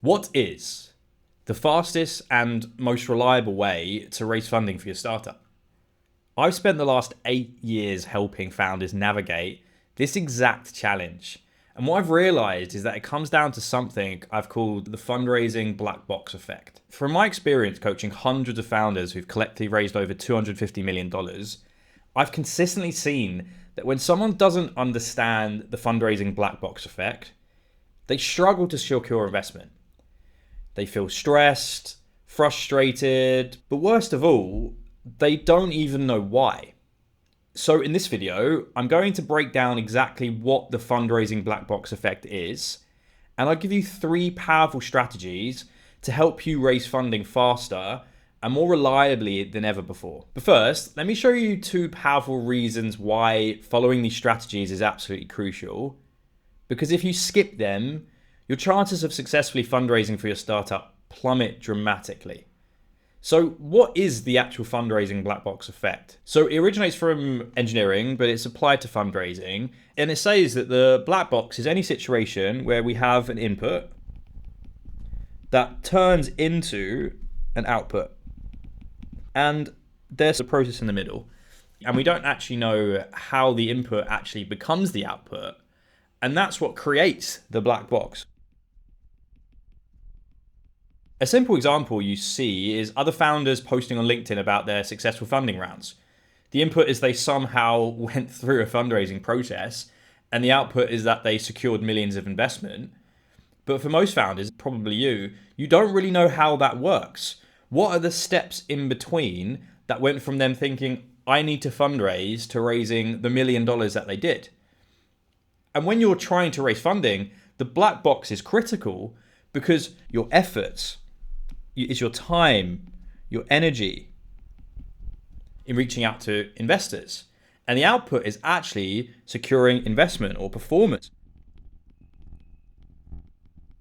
What is the fastest and most reliable way to raise funding for your startup? I've spent the last 8 years helping founders navigate this exact challenge. And what I've realized is that it comes down to something I've called the fundraising black box effect. From my experience coaching hundreds of founders who've collectively raised over $250 million, I've consistently seen that when someone doesn't understand the fundraising black box effect, they struggle to secure investment. They feel stressed, frustrated, but worst of all, they don't even know why. So in this video, I'm going to break down exactly what the fundraising black box effect is, and I'll give you 3 powerful strategies to help you raise funding faster and more reliably than ever before. But first, let me show you 2 powerful reasons why following these strategies is absolutely crucial. Because if you skip them, your chances of successfully fundraising for your startup plummet dramatically. So what is the actual fundraising black box effect? So it originates from engineering, but it's applied to fundraising. And it says that the black box is any situation where we have an input that turns into an output. And there's a process in the middle. And we don't actually know how the input actually becomes the output. And that's what creates the black box. A simple example you see is other founders posting on LinkedIn about their successful funding rounds. The input is they somehow went through a fundraising process, and the output is that they secured millions of investment. But for most founders, probably you don't really know how that works. What are the steps in between that went from them thinking, I need to fundraise, to raising the $1 million that they did? And when you're trying to raise funding, the black box is critical because your efforts is your time, your energy in reaching out to investors. And the output is actually securing investment or performance.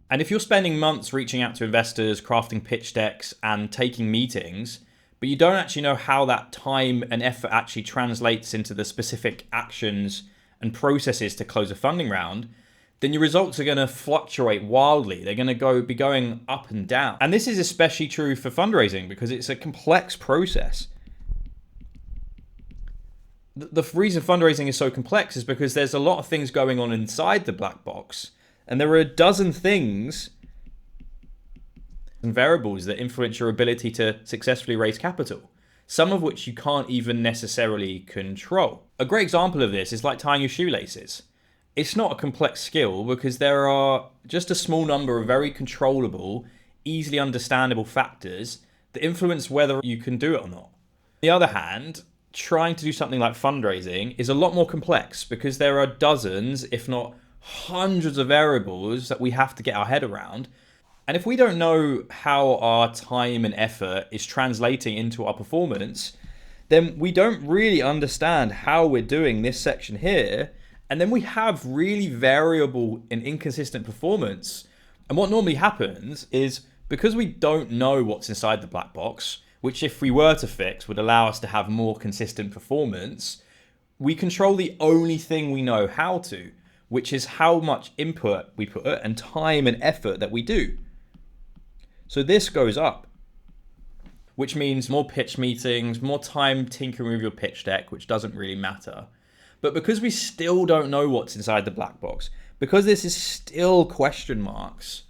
And if you're spending months reaching out to investors, crafting pitch decks and taking meetings, but you don't actually know how that time and effort actually translates into the specific actions and processes to close a funding round, then your results are going to fluctuate wildly. They're going to be going up and down. And this is especially true for fundraising because it's a complex process. The reason fundraising is so complex is because there's a lot of things going on inside the black box, and there are a dozen things and variables that influence your ability to successfully raise capital, some of which you can't even necessarily control. A great example of this is like tying your shoelaces. It's not a complex skill because there are just a small number of very controllable, easily understandable factors that influence whether you can do it or not. On the other hand, trying to do something like fundraising is a lot more complex because there are dozens, if not hundreds of variables that we have to get our head around. And if we don't know how our time and effort is translating into our performance, then we don't really understand how we're doing this section here. And then we have really variable and inconsistent performance. And what normally happens is because we don't know what's inside the black box, which if we were to fix would allow us to have more consistent performance, we control the only thing we know how to, which is how much input we put and time and effort that we do. So this goes up, which means more pitch meetings, more time tinkering with your pitch deck, which doesn't really matter. But because we still don't know what's inside the black box, because this is still question marks,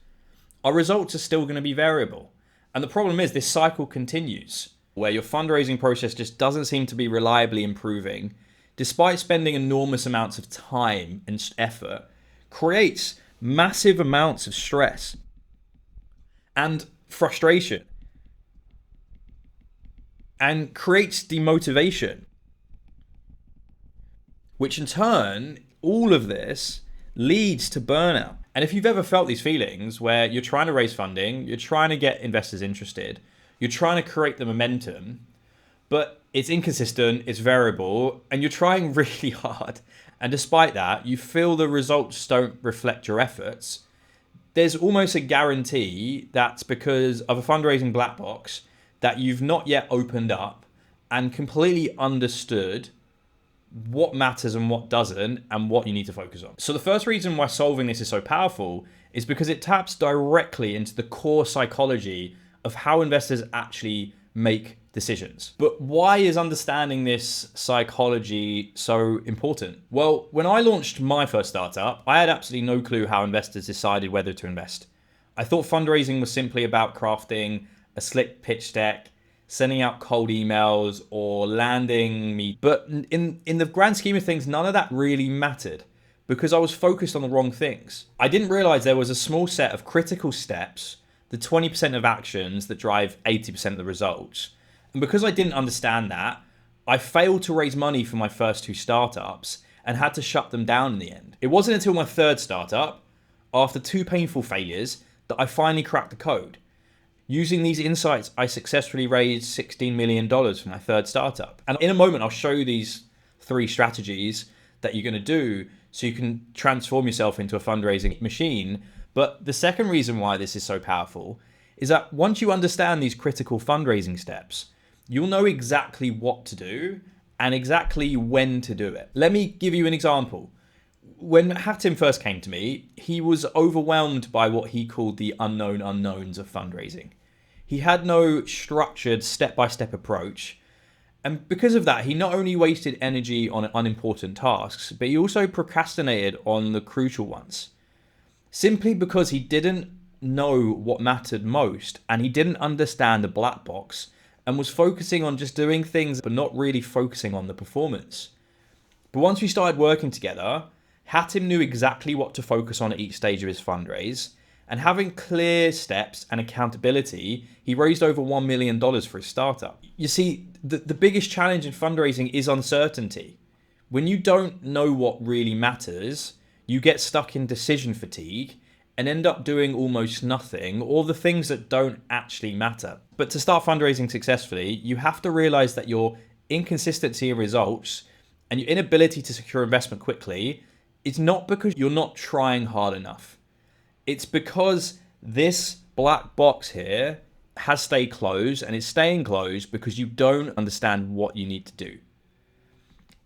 our results are still going to be variable. And the problem is this cycle continues, where your fundraising process just doesn't seem to be reliably improving, despite spending enormous amounts of time and effort, creates massive amounts of stress and frustration, and creates demotivation. Which in turn, all of this leads to burnout. And if you've ever felt these feelings where you're trying to raise funding, you're trying to get investors interested, you're trying to create the momentum, but it's inconsistent, it's variable, and you're trying really hard, and despite that, you feel the results don't reflect your efforts, there's almost a guarantee that's because of a fundraising black box that you've not yet opened up and completely understood what matters and what doesn't, and what you need to focus on. So the first reason why solving this is so powerful is because it taps directly into the core psychology of how investors actually make decisions. But why is understanding this psychology so important? Well, when I launched my first startup, I had absolutely no clue how investors decided whether to invest. I thought fundraising was simply about crafting a slick pitch deck, sending out cold emails, or landing me. But in the grand scheme of things, none of that really mattered because I was focused on the wrong things. I didn't realize there was a small set of critical steps, the 20% of actions that drive 80% of the results. And because I didn't understand that, I failed to raise money for my first two startups and had to shut them down in the end. It wasn't until my third startup, after two painful failures, that I finally cracked the code. Using these insights, I successfully raised $16 million for my third startup. And in a moment, I'll show you these 3 strategies that you're going to do so you can transform yourself into a fundraising machine. But the second reason why this is so powerful is that once you understand these critical fundraising steps, you'll know exactly what to do and exactly when to do it. Let me give you an example. When Hatim first came to me, he was overwhelmed by what he called the unknown unknowns of fundraising. He had no structured step-by-step approach. And because of that, he not only wasted energy on unimportant tasks, but he also procrastinated on the crucial ones. Simply because he didn't know what mattered most and he didn't understand the black box and was focusing on just doing things but not really focusing on the performance. But once we started working together, Hatim knew exactly what to focus on at each stage of his fundraise, and having clear steps and accountability, he raised over $1 million for his startup. You see, the biggest challenge in fundraising is uncertainty. When you don't know what really matters, you get stuck in decision fatigue and end up doing almost nothing or the things that don't actually matter. But to start fundraising successfully, you have to realize that your inconsistency in results and your inability to secure investment quickly is not because you're not trying hard enough. It's because this black box here has stayed closed, and it's staying closed because you don't understand what you need to do.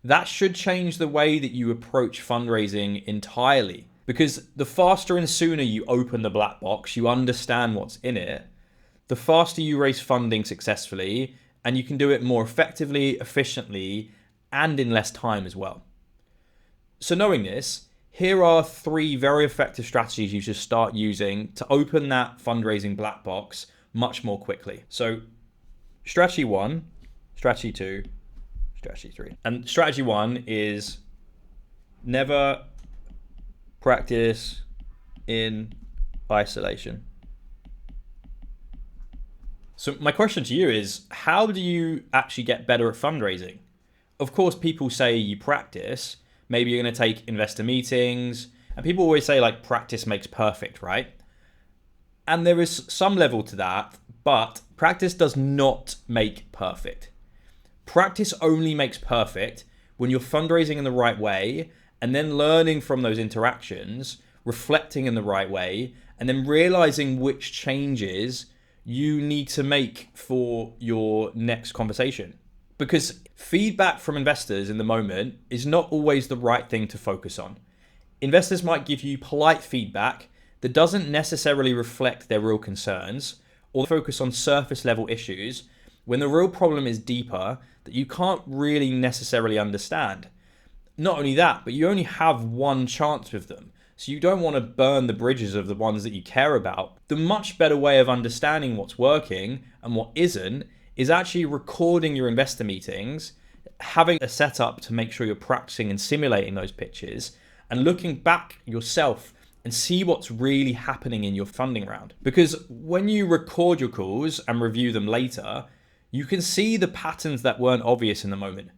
That should change the way that you approach fundraising entirely, because the faster and sooner you open the black box, you understand what's in it, the faster you raise funding successfully, and you can do it more effectively, efficiently, and in less time as well. So knowing this, here are 3 very effective strategies you should start using to open that fundraising black box much more quickly. So strategy 1, strategy 2, strategy 3. And strategy 1 is never practice in isolation. So my question to you is, how do you actually get better at fundraising? Of course, people say you practice. Maybe you're going to take investor meetings, and people always say like practice makes perfect, right? And there is some level to that, but practice does not make perfect. Practice only makes perfect when you're fundraising in the right way and then learning from those interactions, reflecting in the right way, and then realizing which changes you need to make for your next conversation. Because feedback from investors in the moment is not always the right thing to focus on. Investors might give you polite feedback that doesn't necessarily reflect their real concerns or focus on surface level issues when the real problem is deeper that you can't really necessarily understand. Not only that, but you only have one chance with them. So you don't want to burn the bridges of the ones that you care about. The much better way of understanding what's working and what isn't is actually recording your investor meetings, having a setup to make sure you're practicing and simulating those pitches, and looking back yourself and see what's really happening in your funding round. Because when you record your calls and review them later, you can see the patterns that weren't obvious in the moment.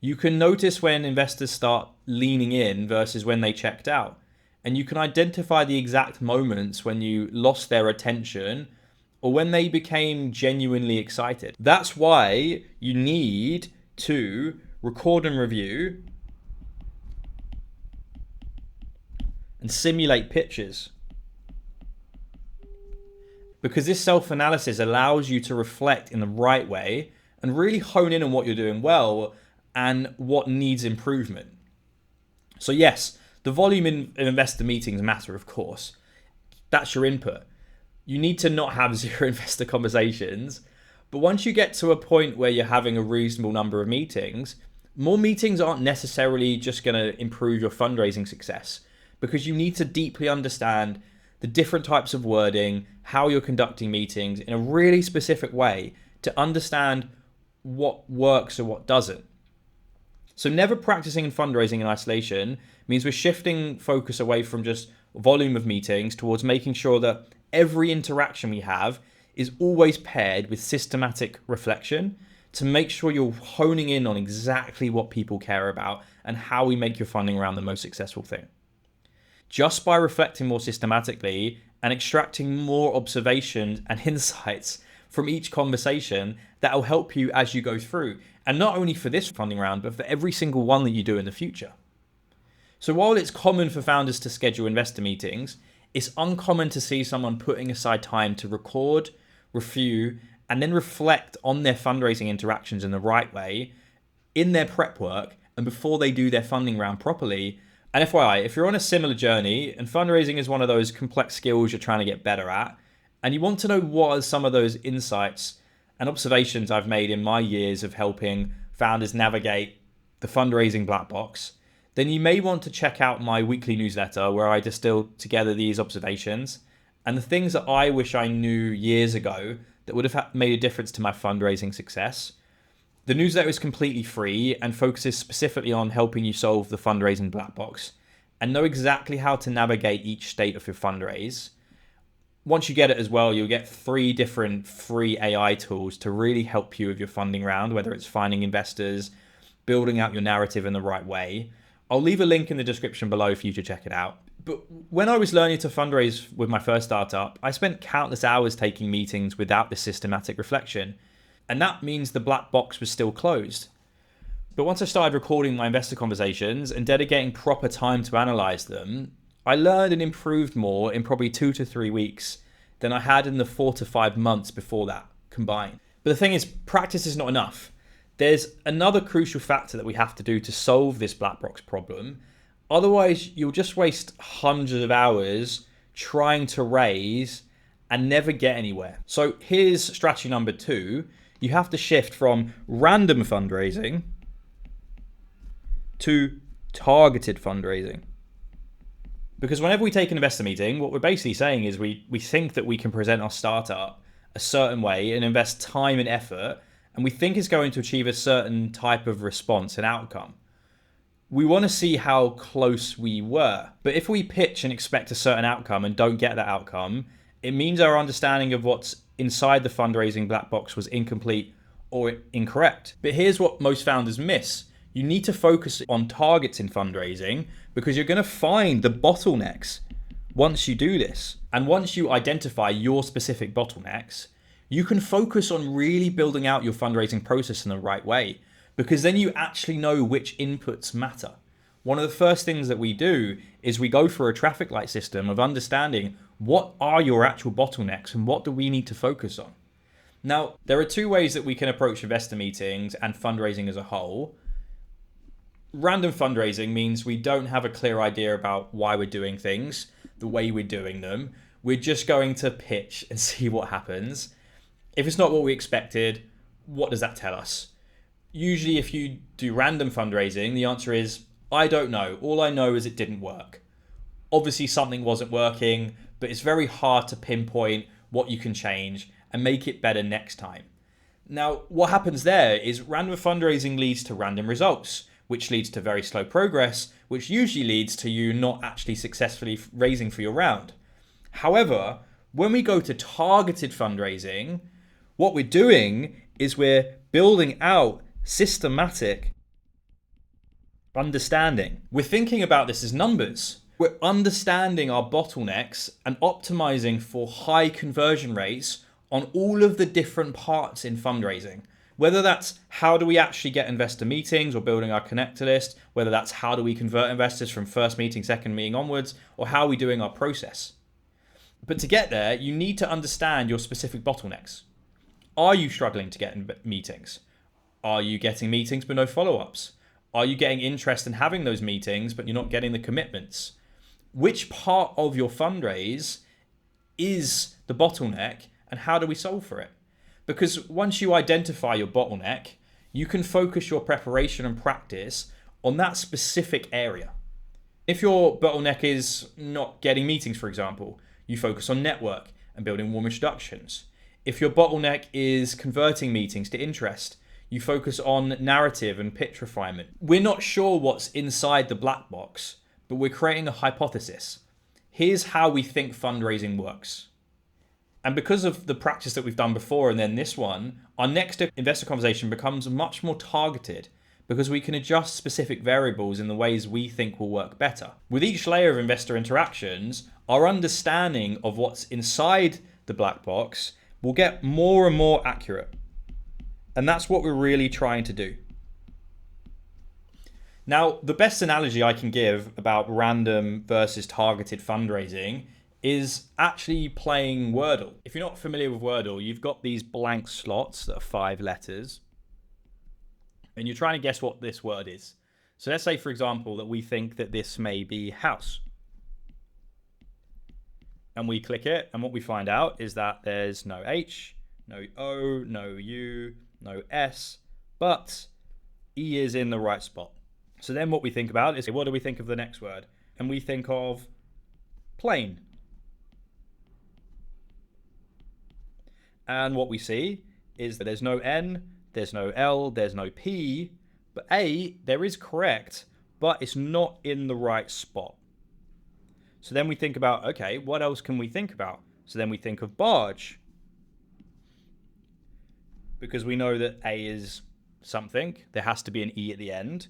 You can notice when investors start leaning in versus when they checked out. And you can identify the exact moments when you lost their attention or when they became genuinely excited. That's why you need to record and review and simulate pitches. Because this self-analysis allows you to reflect in the right way and really hone in on what you're doing well and what needs improvement. So yes, the volume in investor meetings matter, of course. That's your input. You need to not have zero investor conversations. But once you get to a point where you're having a reasonable number of meetings, more meetings aren't necessarily just going to improve your fundraising success, because you need to deeply understand the different types of wording, how you're conducting meetings in a really specific way to understand what works or what doesn't. So never practicing in fundraising in isolation means we're shifting focus away from just volume of meetings towards making sure that every interaction we have is always paired with systematic reflection to make sure you're honing in on exactly what people care about and how we make your funding round the most successful thing. Just by reflecting more systematically and extracting more observations and insights from each conversation, that'll help you as you go through. And not only for this funding round, but for every single one that you do in the future. So while it's common for founders to schedule investor meetings, it's uncommon to see someone putting aside time to record, review, and then reflect on their fundraising interactions in the right way, in their prep work, and before they do their funding round properly. And FYI, if you're on a similar journey and fundraising is one of those complex skills you're trying to get better at, and you want to know what are some of those insights and observations I've made in my years of helping founders navigate the fundraising black box, then you may want to check out my weekly newsletter where I distill together these observations and the things that I wish I knew years ago that would have made a difference to my fundraising success. The newsletter is completely free and focuses specifically on helping you solve the fundraising black box and know exactly how to navigate each state of your fundraise. Once you get it as well, you'll get 3 different free AI tools to really help you with your funding round, whether it's finding investors, building out your narrative in the right way. I'll leave a link in the description below for you to check it out. But when I was learning to fundraise with my first startup, I spent countless hours taking meetings without this systematic reflection. And that means the black box was still closed. But once I started recording my investor conversations and dedicating proper time to analyze them, I learned and improved more in probably 2 to 3 weeks than I had in the 4 to 5 months before that combined. But the thing is, practice is not enough. There's another crucial factor that we have to do to solve this black box problem. Otherwise, you'll just waste hundreds of hours trying to raise and never get anywhere. So here's strategy number 2. You have to shift from random fundraising to targeted fundraising. Because whenever we take an investor meeting, what we're basically saying is we think that we can present our startup a certain way and invest time and effort, and we think it's going to achieve a certain type of response and outcome. We want to see how close we were. But if we pitch and expect a certain outcome and don't get that outcome, it means our understanding of what's inside the fundraising black box was incomplete or incorrect. But here's what most founders miss. You need to focus on targets in fundraising because you're going to find the bottlenecks once you do this. And once you identify your specific bottlenecks, you can focus on really building out your fundraising process in the right way, because then you actually know which inputs matter. One of the first things that we do is we go through a traffic light system of understanding what are your actual bottlenecks and what do we need to focus on. Now, there are 2 ways that we can approach investor meetings and fundraising as a whole. Random fundraising means we don't have a clear idea about why we're doing things, the way we're doing them. We're just going to pitch and see what happens. If it's not what we expected, what does that tell us? Usually if you do random fundraising, the answer is, I don't know. All I know is it didn't work. Obviously something wasn't working, but it's very hard to pinpoint what you can change and make it better next time. Now, what happens there is random fundraising leads to random results, which leads to very slow progress, which usually leads to you not actually successfully raising for your round. However, when we go to targeted fundraising, what we're doing is we're building out systematic understanding. We're thinking about this as numbers. We're understanding our bottlenecks and optimizing for high conversion rates on all of the different parts in fundraising. Whether that's how do we actually get investor meetings or building our connector list, whether that's how do we convert investors from first meeting, second meeting onwards, or how are we doing our process. But to get there, you need to understand your specific bottlenecks. Are you struggling to get meetings? Are you getting meetings but no follow-ups? Are you getting interest in having those meetings but you're not getting the commitments? Which part of your fundraise is the bottleneck and how do we solve for it? Because once you identify your bottleneck, you can focus your preparation and practice on that specific area. If your bottleneck is not getting meetings, for example, you focus on network and building warm introductions. If your bottleneck is converting meetings to interest, you focus on narrative and pitch refinement. We're not sure what's inside the black box, but we're creating a hypothesis. Here's how we think fundraising works. And because of the practice that we've done before and then this one, our next investor conversation becomes much more targeted because we can adjust specific variables in the ways we think will work better. With each layer of investor interactions, our understanding of what's inside the black box will get more and more accurate. And that's what we're really trying to do. Now, the best analogy I can give about random versus targeted fundraising is actually playing Wordle. If you're not familiar with Wordle, you've got these blank slots that are 5 letters, and you're trying to guess what this word is. So let's say, for example, that we think that this may be house. And we click it, and what we find out is that there's no H, no O, no U, no S, but E is in the right spot. So then what we think about is, what do we think of the next word? And we think of plane. And what we see is that there's no N, there's no L, there's no P, but A, there is correct, but it's not in the right spot. So then we think about, okay, what else can we think about? So then we think of barge, because we know that A is something, there has to be an E at the end,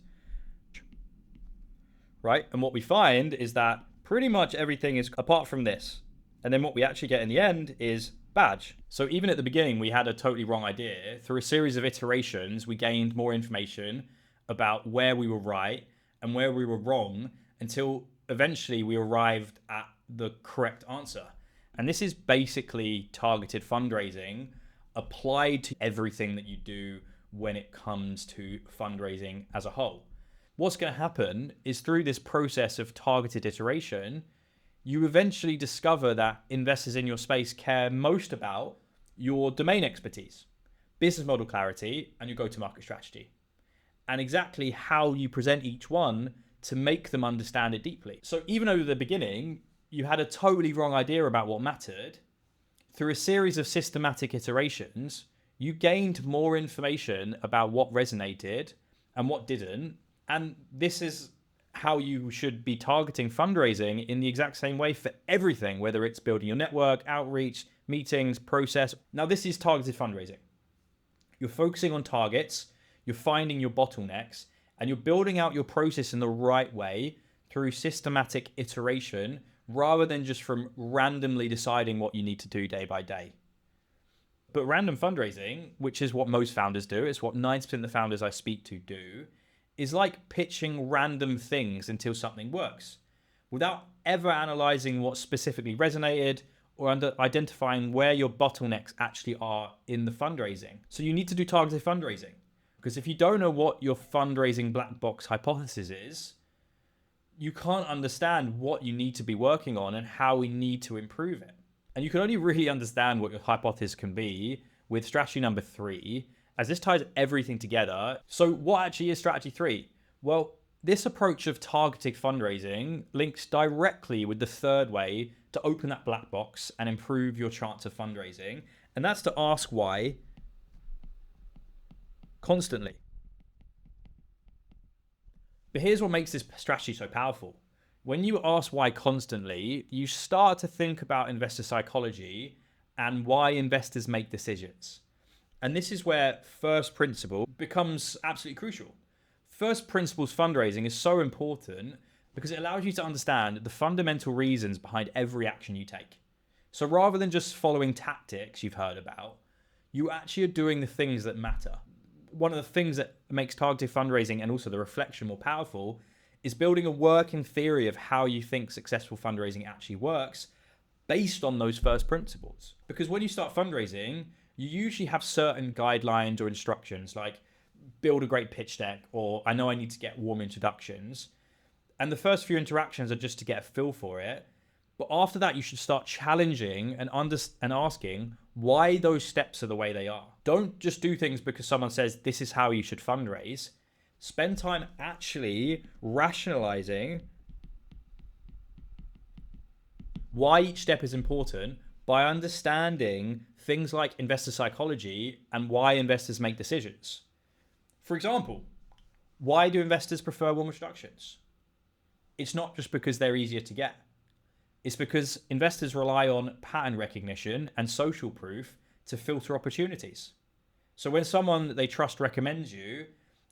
right? And what we find is that pretty much everything is apart from this. And then what we actually get in the end is badge. So even at the beginning, we had a totally wrong idea. Through a series of iterations, we gained more information about where we were right and where we were wrong until eventually we arrived at the correct answer. And this is basically targeted fundraising applied to everything that you do when it comes to fundraising as a whole. What's going to happen is through this process of targeted iteration, you eventually discover that investors in your space care most about your domain expertise, business model clarity, and your go-to-market strategy, and exactly how you present each one to make them understand it deeply. So even though at the beginning, you had a totally wrong idea about what mattered, through a series of systematic iterations, you gained more information about what resonated and what didn't. And this is how you should be targeting fundraising in the exact same way for everything, whether it's building your network, outreach, meetings, process. Now, this is targeted fundraising. You're focusing on targets, you're finding your bottlenecks, and you're building out your process in the right way through systematic iteration rather than just from randomly deciding what you need to do day by day. But random fundraising, which is what most founders do, it's what 90% of the founders I speak to do, is like pitching random things until something works, without ever analyzing what specifically resonated or identifying where your bottlenecks actually are in the fundraising. So you need to do targeted fundraising, because if you don't know what your fundraising black box hypothesis is, you can't understand what you need to be working on and how we need to improve it. And you can only really understand what your hypothesis can be with strategy number 3, as this ties everything together. So what actually is strategy 3? Well, this approach of targeted fundraising links directly with the third way to open that black box and improve your chance of fundraising. And that's to ask why constantly. But here's what makes this strategy so powerful. When you ask why constantly, you start to think about investor psychology and why investors make decisions. And this is where first principle becomes absolutely crucial. First principles fundraising is so important because it allows you to understand the fundamental reasons behind every action you take. So rather than just following tactics you've heard about, you actually are doing the things that matter. One of the things that makes targeted fundraising and also the reflection more powerful is building a working theory of how you think successful fundraising actually works based on those first principles. Because when you start fundraising, you usually have certain guidelines or instructions like build a great pitch deck, or I know I need to get warm introductions. And the first few interactions are just to get a feel for it. But after that, you should start challenging and asking why those steps are the way they are. Don't just do things because someone says this is how you should fundraise. Spend time actually rationalizing why each step is important by understanding things like investor psychology and why investors make decisions. For example, why do investors prefer warm introductions? It's not just because they're easier to get. It's because investors rely on pattern recognition and social proof to filter opportunities. So when someone that they trust recommends you,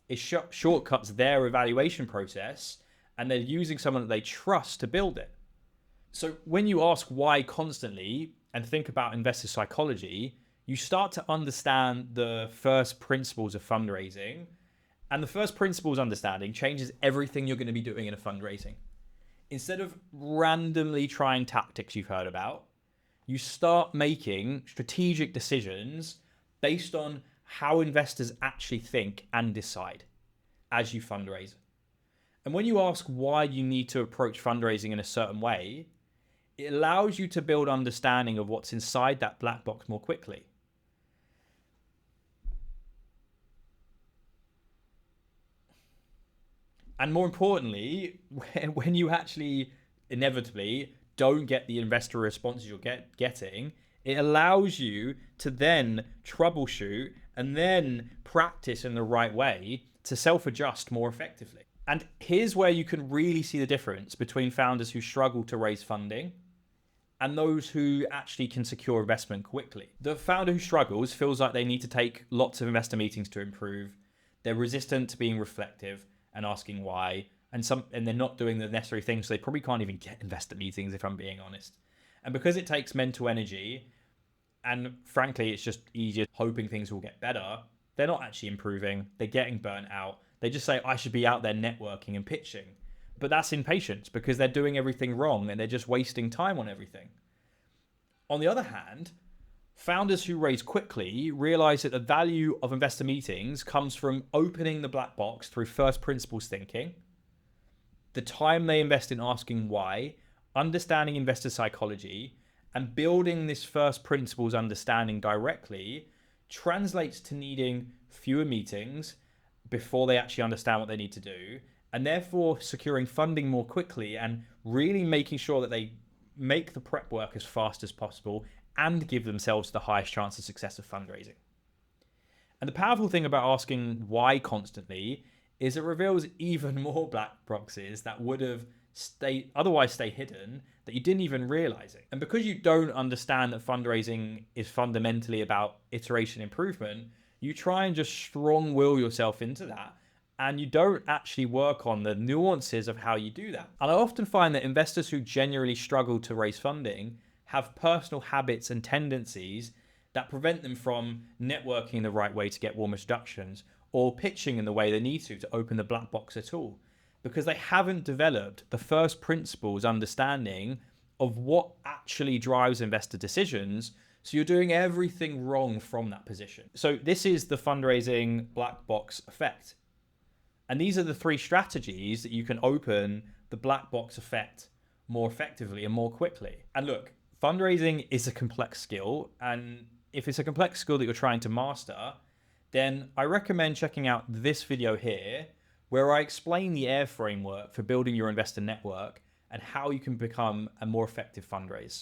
it shortcuts their evaluation process, and they're using someone that they trust to build it. So when you ask why constantly and think about investor psychology, you start to understand the first principles of fundraising. And the first principles understanding changes everything you're going to be doing in a fundraising. Instead of randomly trying tactics you've heard about, you start making strategic decisions based on how investors actually think and decide as you fundraise. And when you ask why you need to approach fundraising in a certain way, it allows you to build understanding of what's inside that black box more quickly. And more importantly, when you actually inevitably don't get the investor responses you're getting, it allows you to then troubleshoot and then practice in the right way to self-adjust more effectively. And here's where you can really see the difference between founders who struggle to raise funding and those who actually can secure investment quickly. The founder who struggles feels like they need to take lots of investor meetings to improve. They're resistant to being reflective and asking why, and they're not doing the necessary things, so they probably can't even get investor meetings, if I'm being honest. And because it takes mental energy, and frankly, it's just easier hoping things will get better, they're not actually improving. They're getting burnt out. They just say, I should be out there networking and pitching. But that's impatience because they're doing everything wrong and they're just wasting time on everything. On the other hand, founders who raise quickly realize that the value of investor meetings comes from opening the black box through first principles thinking, the time they invest in asking why, understanding investor psychology, and building this first principles understanding directly translates to needing fewer meetings before they actually understand what they need to do, and therefore securing funding more quickly and really making sure that they make the prep work as fast as possible and give themselves the highest chance of success of fundraising. And the powerful thing about asking why constantly is it reveals even more black boxes that would have otherwise stay hidden that you didn't even realize it. And because you don't understand that fundraising is fundamentally about iteration improvement, you try and just strong will yourself into that, and you don't actually work on the nuances of how you do that. And I often find that investors who genuinely struggle to raise funding have personal habits and tendencies that prevent them from networking the right way to get warm introductions or pitching in the way they need to open the black box at all, because they haven't developed the first principles understanding of what actually drives investor decisions. So you're doing everything wrong from that position. So this is the fundraising black box effect. And these are the three strategies that you can open the black box effect more effectively and more quickly. And look, fundraising is a complex skill. And if it's a complex skill that you're trying to master, then I recommend checking out this video here, where I explain the AIR framework for building your investor network and how you can become a more effective fundraiser.